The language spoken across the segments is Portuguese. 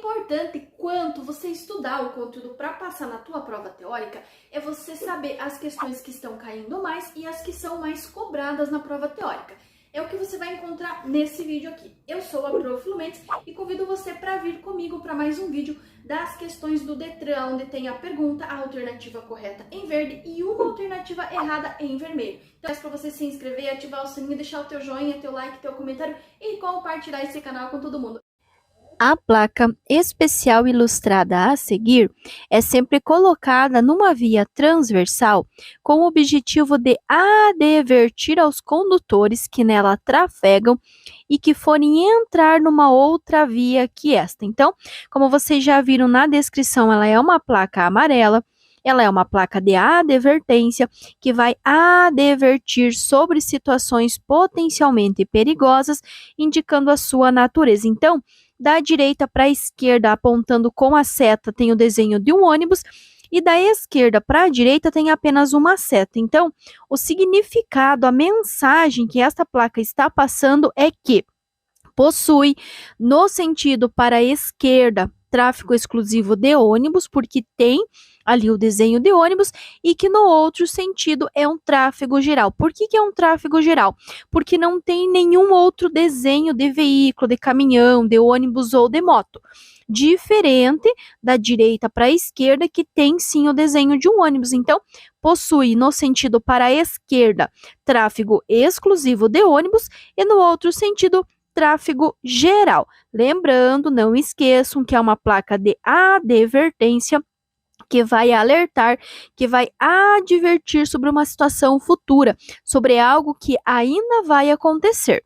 importante quanto você estudar o conteúdo para passar na tua prova teórica é você saber as questões que estão caindo mais e as que são mais cobradas na prova teórica. É o que você vai encontrar nesse vídeo aqui. Eu sou a Prof. Lumendes e convido você para vir comigo para mais um vídeo das questões do Detran, onde tem a pergunta, a alternativa correta em verde e uma alternativa errada em vermelho. Então é para você se inscrever, ativar o sininho, deixar o teu joinha, teu like, teu comentário e compartilhar esse canal com todo mundo. A placa especial ilustrada a seguir é sempre colocada numa via transversal com o objetivo de advertir aos condutores que nela trafegam e que forem entrar numa outra via que esta. Então, como vocês já viram na descrição, ela é uma placa amarela. Ela é uma placa de advertência que vai advertir sobre situações potencialmente perigosas, indicando a sua natureza. Então, da direita para a esquerda, apontando com a seta, tem o desenho de um ônibus, e da esquerda para a direita tem apenas uma seta. Então, o significado, a mensagem que esta placa está passando é que possui, no sentido para a esquerda, tráfego exclusivo de ônibus, porque tem ali o desenho de ônibus, e que no outro sentido é um tráfego geral. Por que é um tráfego geral? Porque não tem nenhum outro desenho de veículo, de caminhão, de ônibus ou de moto. Diferente da direita para a esquerda, que tem sim o desenho de um ônibus. Então, possui no sentido para a esquerda tráfego exclusivo de ônibus e no outro sentido tráfego geral. Lembrando, não esqueçam que é uma placa de advertência que vai alertar, que vai advertir sobre uma situação futura, sobre algo que ainda vai acontecer.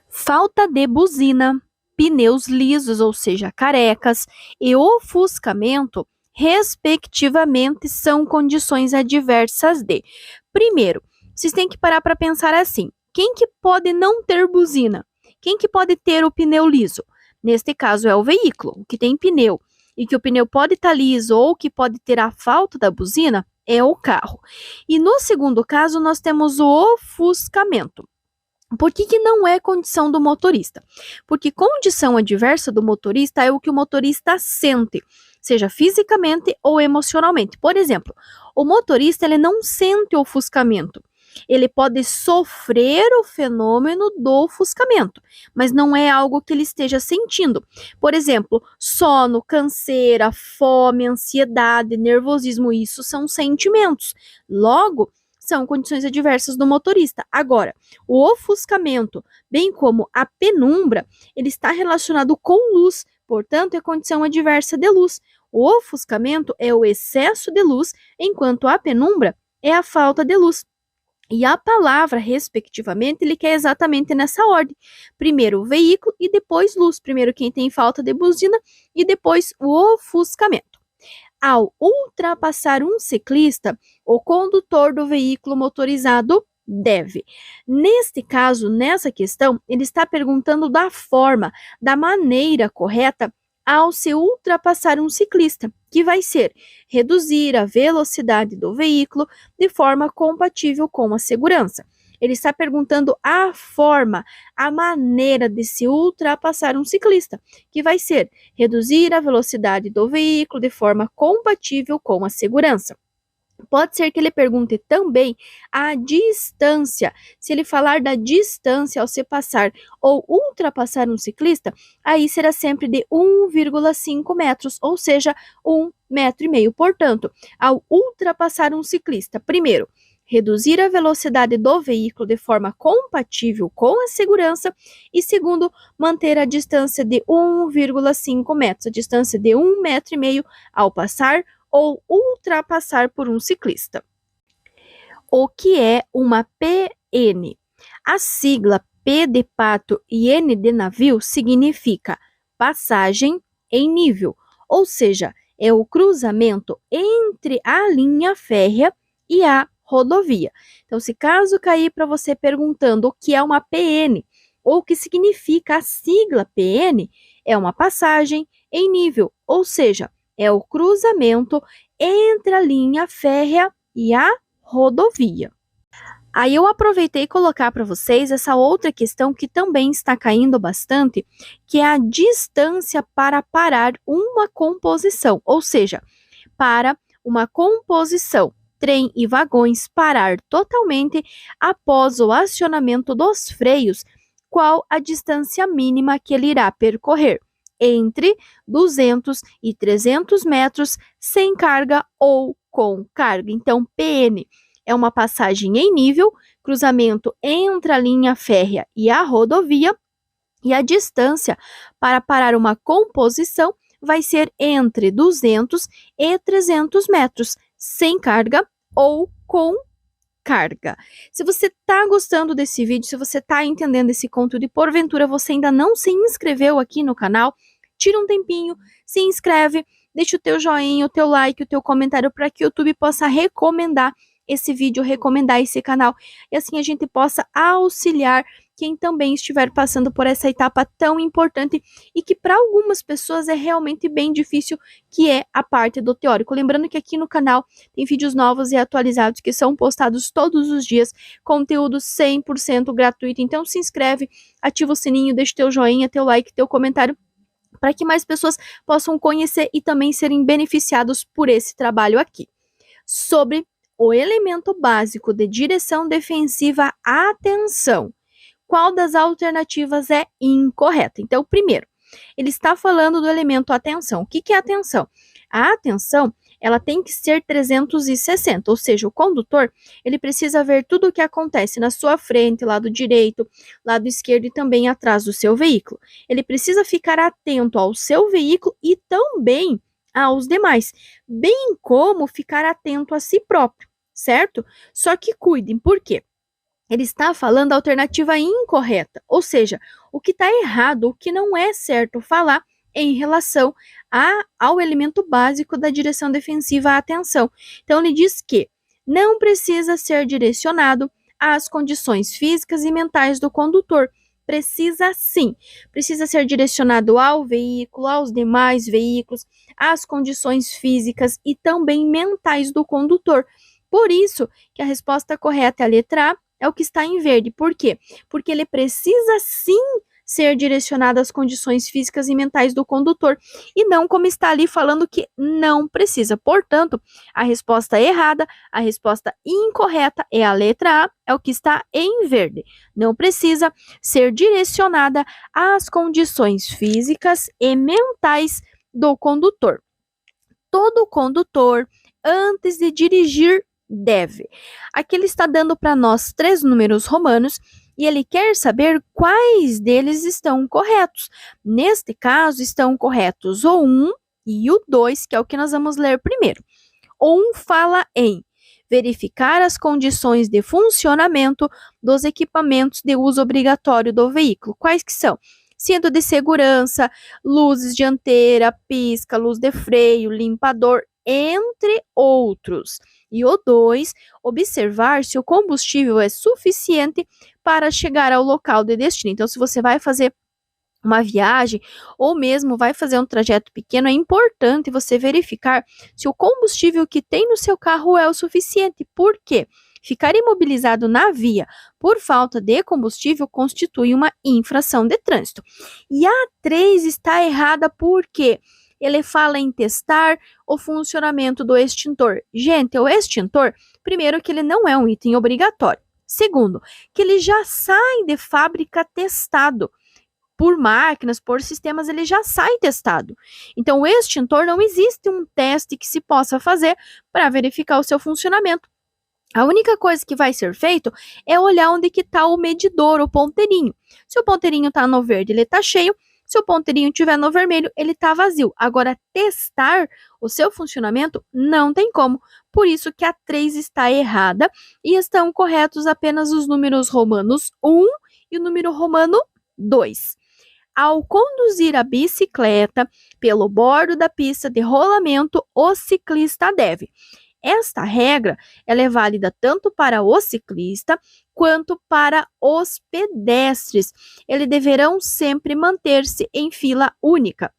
Falta de buzina, pneus lisos, ou seja, carecas, e ofuscamento, respectivamente, são condições adversas de. Primeiro, vocês têm que parar para pensar assim: quem que pode não ter buzina? Quem que pode ter o pneu liso? Neste caso é o veículo, o que tem pneu, e que o pneu pode estar liso ou que pode ter a falta da buzina é o carro. E no segundo caso nós temos o ofuscamento. Por que não é condição do motorista? Porque condição adversa do motorista é o que o motorista sente, seja fisicamente ou emocionalmente. Por exemplo, o motorista ele não sente o ofuscamento. Ele pode sofrer o fenômeno do ofuscamento, mas não é algo que ele esteja sentindo. Por exemplo, sono, canseira, fome, ansiedade, nervosismo, isso são sentimentos. Logo, são condições adversas do motorista. Agora, o ofuscamento, bem como a penumbra, ele está relacionado com luz, portanto, é condição adversa de luz. O ofuscamento é o excesso de luz, enquanto a penumbra é a falta de luz. E a palavra, respectivamente, ele quer exatamente nessa ordem. Primeiro o veículo e depois luz. Primeiro quem tem falta de buzina e depois o ofuscamento. Ao ultrapassar um ciclista, o condutor do veículo motorizado deve. Neste caso, nessa questão, ele está perguntando da forma, da maneira correta ao se ultrapassar um ciclista, que vai ser reduzir a velocidade do veículo de forma compatível com a segurança. Ele está perguntando a forma, a maneira de se ultrapassar um ciclista, que vai ser reduzir a velocidade do veículo de forma compatível com a segurança. Pode ser que ele pergunte também a distância. Se ele falar da distância ao se passar ou ultrapassar um ciclista, aí será sempre de 1,5 metros, ou seja, 1,5 metro. Portanto, ao ultrapassar um ciclista, primeiro, reduzir a velocidade do veículo de forma compatível com a segurança e, segundo, manter a distância de 1,5 metros, a distância de 1,5 metro ao passar ou ultrapassar por um ciclista. O que é uma PN? A sigla P de pato e N de navio significa passagem em nível, ou seja, é o cruzamento entre a linha férrea e a rodovia. Então, se caso cair para você perguntando o que é uma PN ou o que significa a sigla PN, é uma passagem em nível, ou seja, é o cruzamento entre a linha férrea e a rodovia. Aí eu aproveitei colocar para vocês essa outra questão que também está caindo bastante, que é a distância para parar uma composição, ou seja, para uma composição, trem e vagões parar totalmente após o acionamento dos freios, qual a distância mínima que ele irá percorrer? Entre 200 e 300 metros sem carga ou com carga. Então, PN é uma passagem em nível, cruzamento entre a linha férrea e a rodovia, e a distância para parar uma composição vai ser entre 200 e 300 metros, sem carga ou com carga. Se você está gostando desse vídeo, se você está entendendo esse conteúdo e porventura você ainda não se inscreveu aqui no canal, tira um tempinho, se inscreve, deixa o teu joinha, o teu like, o teu comentário para que o YouTube possa recomendar esse vídeo, recomendar esse canal e assim a gente possa auxiliar quem também estiver passando por essa etapa tão importante e que para algumas pessoas é realmente bem difícil, que é a parte do teórico. Lembrando que aqui no canal tem vídeos novos e atualizados que são postados todos os dias, conteúdo 100% gratuito. Então se inscreve, ativa o sininho, deixa teu joinha, teu like, teu comentário, para que mais pessoas possam conhecer e também serem beneficiados por esse trabalho aqui. Sobre o elemento básico de direção defensiva, atenção. Qual das alternativas é incorreta? Então, primeiro, ele está falando do elemento atenção. O que é atenção? A atenção, ela tem que ser 360, ou seja, o condutor, ele precisa ver tudo o que acontece na sua frente, lado direito, lado esquerdo e também atrás do seu veículo. Ele precisa ficar atento ao seu veículo e também aos demais, bem como ficar atento a si próprio, certo? Só que cuidem, por quê? Ele está falando a alternativa incorreta, ou seja, o que está errado, o que não é certo falar em relação ao elemento básico da direção defensiva, a atenção. Então, ele diz que não precisa ser direcionado às condições físicas e mentais do condutor. Precisa sim, precisa ser direcionado ao veículo, aos demais veículos, às condições físicas e também mentais do condutor. Por isso que a resposta correta é a letra A, é o que está em verde. Por quê? Porque ele precisa sim ser direcionado às condições físicas e mentais do condutor e não como está ali falando que não precisa. Portanto, a resposta errada, a resposta incorreta é a letra A, é o que está em verde. Não precisa ser direcionada às condições físicas e mentais do condutor. Todo condutor, antes de dirigir, deve. Aqui ele está dando para nós 3 números romanos e ele quer saber quais deles estão corretos. Neste caso, estão corretos o 1 e o 2, que é o que nós vamos ler primeiro. O 1 fala em verificar as condições de funcionamento dos equipamentos de uso obrigatório do veículo. Quais que são? Cinto de segurança, luzes dianteira, pisca, luz de freio, limpador, entre outros. E o 2, observar se o combustível é suficiente para chegar ao local de destino. Então, se você vai fazer uma viagem ou mesmo vai fazer um trajeto pequeno, é importante você verificar se o combustível que tem no seu carro é o suficiente. Por quê? Ficar imobilizado na via por falta de combustível constitui uma infração de trânsito. E a 3 está errada porque ele fala em testar o funcionamento do extintor. Gente, o extintor, primeiro que ele não é um item obrigatório. Segundo, que ele já sai de fábrica testado. Por máquinas, por sistemas, ele já sai testado. Então, o extintor não existe um teste que se possa fazer para verificar o seu funcionamento. A única coisa que vai ser feito é olhar onde que está o medidor, o ponteirinho. Se o ponteirinho está no verde, ele está cheio. Se o ponteirinho estiver no vermelho, ele está vazio. Agora, testar o seu funcionamento não tem como. Por isso que a 3 está errada e estão corretos apenas os números romanos 1 e o número romano 2. Ao conduzir a bicicleta pelo bordo da pista de rolamento, o ciclista deve. Esta regra ela é válida tanto para o ciclista quanto para os pedestres. Eles deverão sempre manter-se em fila única.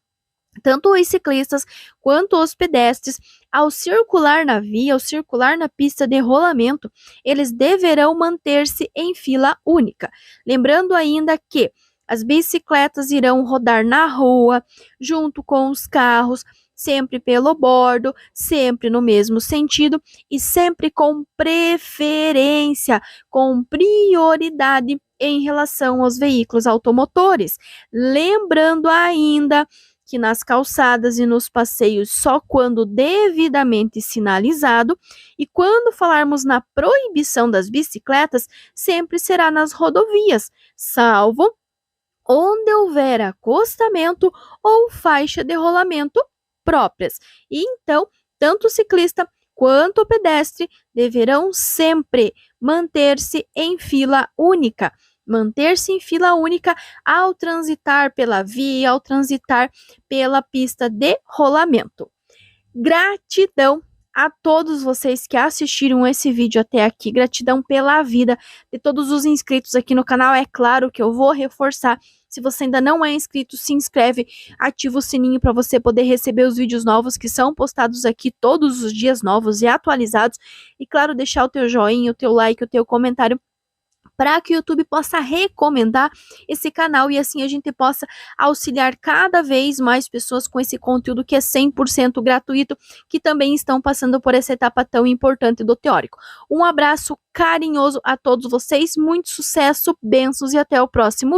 tanto os ciclistas quanto os pedestres, ao circular na via, ao circular na pista de rolamento, eles deverão manter-se em fila única. Lembrando ainda que as bicicletas irão rodar na rua, junto com os carros, sempre pelo bordo, sempre no mesmo sentido e sempre com preferência, com prioridade em relação aos veículos automotores. Lembrando ainda que nas calçadas e nos passeios só quando devidamente sinalizado, e quando falarmos na proibição das bicicletas, sempre será nas rodovias, salvo onde houver acostamento ou faixa de rolamento próprias. E então, tanto o ciclista quanto o pedestre deverão sempre manter-se em fila única. Manter-se em fila única ao transitar pela via, ao transitar pela pista de rolamento. Gratidão a todos vocês que assistiram esse vídeo até aqui. Gratidão pela vida de todos os inscritos aqui no canal. É claro que eu vou reforçar. Se você ainda não é inscrito, se inscreve, ativa o sininho para você poder receber os vídeos novos que são postados aqui todos os dias, novos e atualizados. E claro, deixar o teu joinha, o teu like, o teu comentário, para que o YouTube possa recomendar esse canal e assim a gente possa auxiliar cada vez mais pessoas com esse conteúdo que é 100% gratuito, que também estão passando por essa etapa tão importante do teórico. Um abraço carinhoso a todos vocês, muito sucesso, bênçãos e até o próximo vídeo.